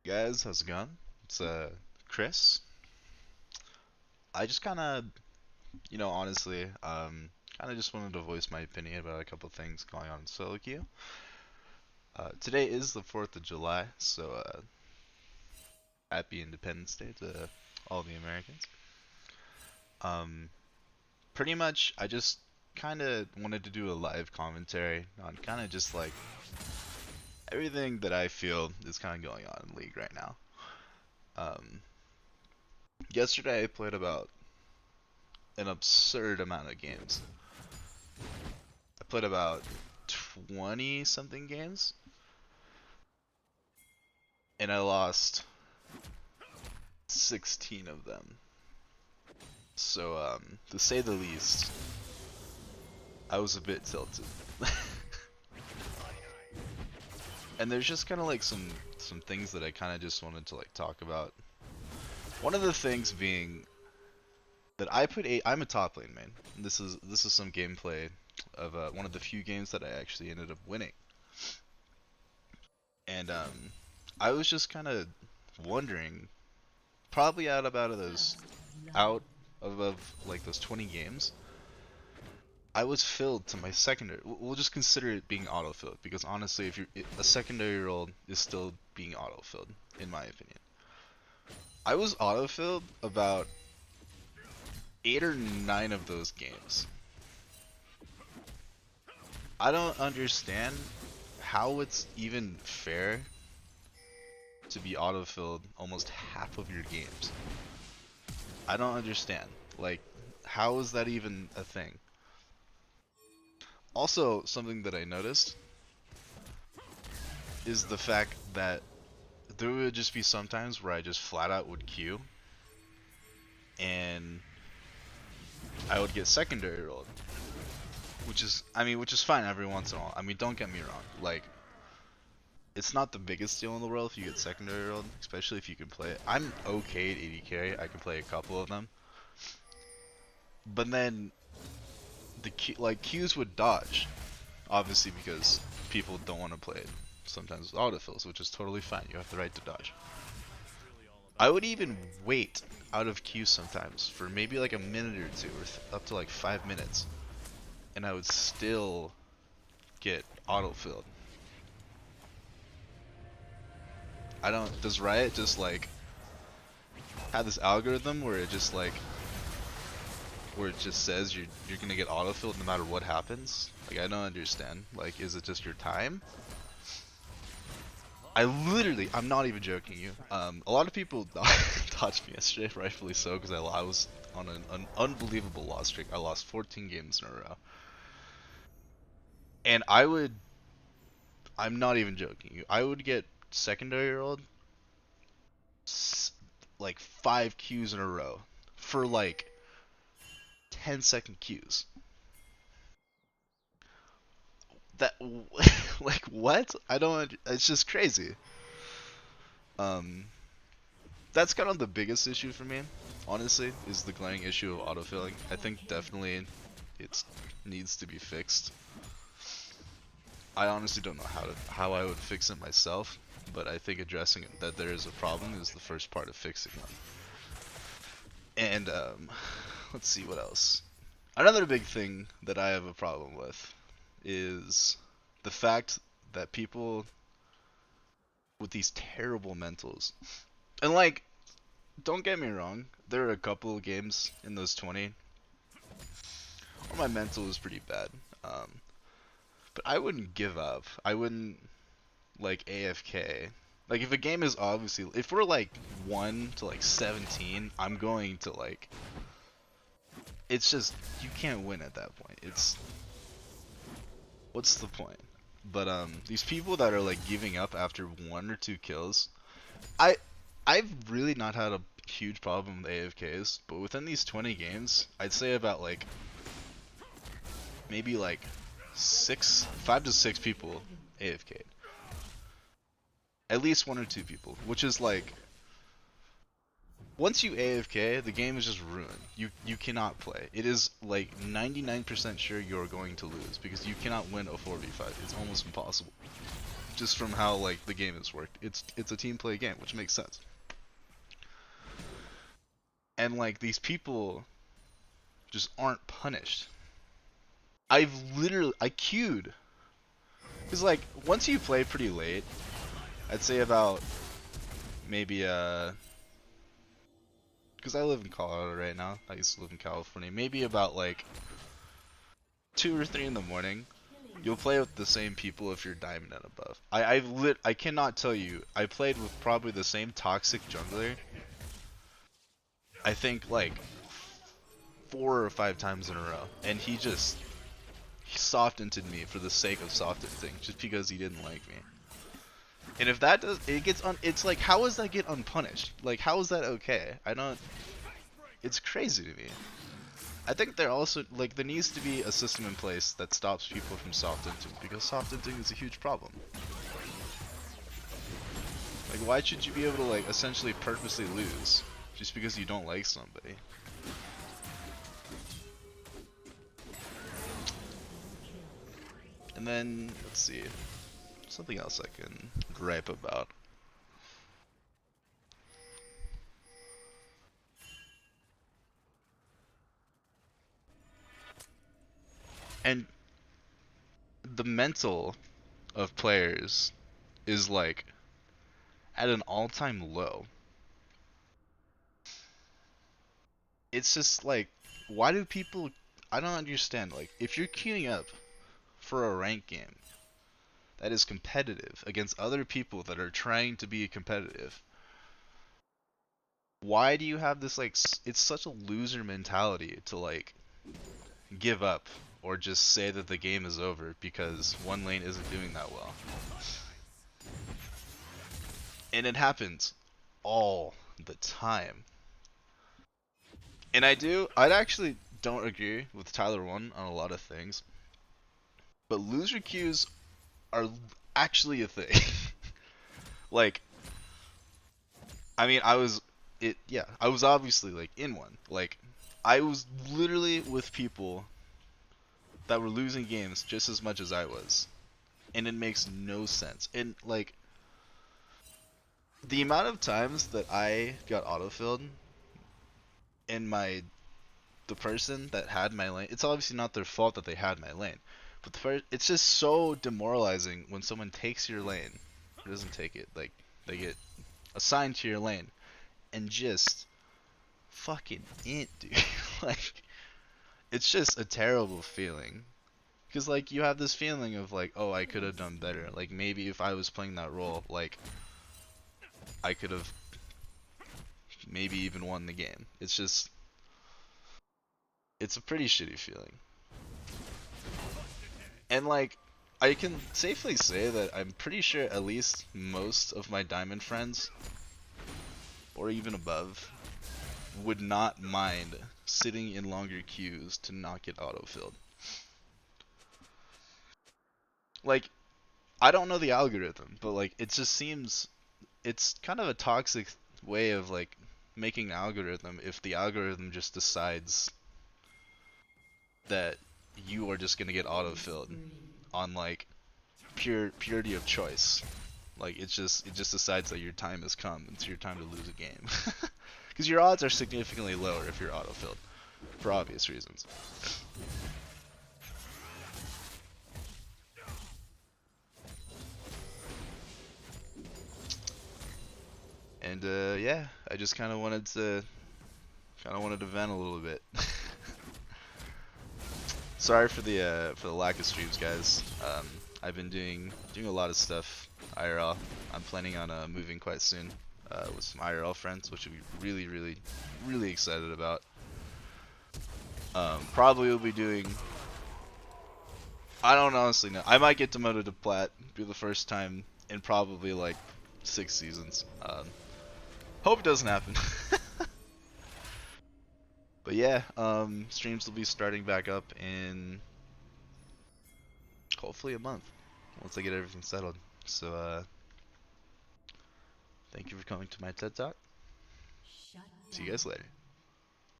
Guys? How's it going? It's Chris. I just kind of, honestly, kind of just wanted to voice my opinion about a couple things going on in solo queue. Today is the 4th of July, so happy Independence Day to all the Americans. Um, Pretty much, I just kind of wanted to do a live commentary on kind of just like everything that I feel is kind of going on in League right now. Um, Yesterday I played about an absurd amount of games. I played about 20 something games and I lost 16 of them. So, to say the least, I was a bit tilted. And there's just kind of like some things that I kind of just wanted to like talk about. One of the things being that I'm a top lane main. This is some gameplay of one of the few games that I actually ended up winning. And I was just kind of wondering, probably out of those out of like those 20 games, I was filled to my secondary. We'll just consider it being auto-filled because honestly, if you're a secondary role is still being auto-filled, in my opinion. I was auto-filled about 8 or 9 of those games. I don't understand how it's even fair to be auto-filled almost half of your games. I don't understand. Like, how is that even a thing? Also, something that I noticed is the fact that there would just be some times where I just flat out would queue and I would get secondary rolled. Which is fine every once in a while. I mean, don't get me wrong. Like, it's not the biggest deal in the world if you get secondary rolled, especially if you can play it. I'm okay at 80 carry. I can play a couple of them. But then queues would dodge, obviously because people don't want to play it. Sometimes with autofills, which is totally fine. You have the right to dodge. I would even wait out of queue sometimes for maybe like a minute or two, or up to like 5 minutes, and I would still get autofilled. I don't. Does Riot just like have this algorithm where it just like where it just says you're gonna get autofilled no matter what happens? Like I don't understand. Like, is it just your time? I'm not even joking you. A lot of people dodged me yesterday, rightfully so, because I was on an unbelievable loss streak. I lost 14 games in a row. And I'm not even joking you, I would get secondary rolled like 5 Qs in a row for like 10-second Qs. That, like what? I don't, it's just crazy. Um, that's kind of the biggest issue for me, honestly, is the glaring issue of autofilling. I think definitely it needs to be fixed. I honestly don't know how I would fix it myself, but I think addressing it, that there is a problem is the first part of fixing them. And let's see what else. Another big thing that I have a problem with is the fact that people with these terrible mentals, and like, don't get me wrong, there are a couple of games in those 20 where my mental was pretty bad. But I wouldn't give up. I wouldn't like AFK. Like if a game is obviously, if we're like 1 to like 17, I'm going to like, it's just, you can't win at that point. It's, what's the point? But these people that are like giving up after 1 or 2 kills, I I've really not had a huge problem with AFKs, but within these 20 games, I'd say about like maybe like 5 to 6 people AFK'd. At least 1 or 2 people, which is like, once you AFK, the game is just ruined. You cannot play. It is like 99% sure you're going to lose because you cannot win a 4v5. It's almost impossible. just from how like the game has worked. It's a team play game, which makes sense. And like these people just aren't punished. I queued because like once you play pretty late, I'd say about maybe because I live in Colorado right now. I used to live in California. Maybe about like 2 or 3 in the morning. You'll play with the same people if you're diamond and above. I cannot tell you. I played with probably the same toxic jungler. I think like 4 or 5 times in a row, and he softened me for the sake of softening, just because he didn't like me. And if that does, it's like, how does that get unpunished? Like, how is that okay? I don't. It's crazy to me. I think there needs to be a system in place that stops people from soft inting, because soft inting is a huge problem. Like, why should you be able to like essentially purposely lose just because you don't like somebody? And then let's see, something else I can gripe about. And the mental of players is like at an all-time low. It's just like, why do people, I don't understand. Like, if you're queuing up for a rank game that is competitive against other people that are trying to be competitive, why do you have this like, it's such a loser mentality to like give up or just say that the game is over because one lane isn't doing that well. And it happens all the time. And I actually don't agree with Tyler 1 on a lot of things, but loser queues are actually a thing. Like, I mean, I was obviously like in one. Like, I was literally with people that were losing games just as much as I was, and it makes no sense. And like, the amount of times that I got autofilled and the person that had my lane, it's obviously not their fault that they had my lane, but it's just so demoralizing when someone takes your lane, or doesn't take it, like they get assigned to your lane and just fucking int, dude. Like, it's just a terrible feeling. Because like, you have this feeling of like, oh, I could have done better. Like, maybe if I was playing that role, like I could have maybe even won the game. It's a pretty shitty feeling. And like, I can safely say that I'm pretty sure at least most of my diamond friends, or even above, would not mind sitting in longer queues to not get autofilled. Like, I don't know the algorithm, but like, it just seems it's kind of a toxic way of like making an algorithm if the algorithm just decides that you are just gonna get autofilled on like purity of choice. Like, it just decides that your time has come. It's your time to lose a game. Because your odds are significantly lower if you're autofilled, for obvious reasons. And yeah, I just kind of wanted to vent a little bit. Sorry for the lack of streams, guys. I've been doing a lot of stuff IRL. I'm planning on moving quite soon with some IRL friends, which we're really excited about. Probably will be doing. I don't honestly know. I might get demoted to plat, be the first time in probably like 6 seasons. Hope it doesn't happen. But yeah, streams will be starting back up in hopefully a month once I get everything settled. So thank you for coming to my TED Talk. See you guys later.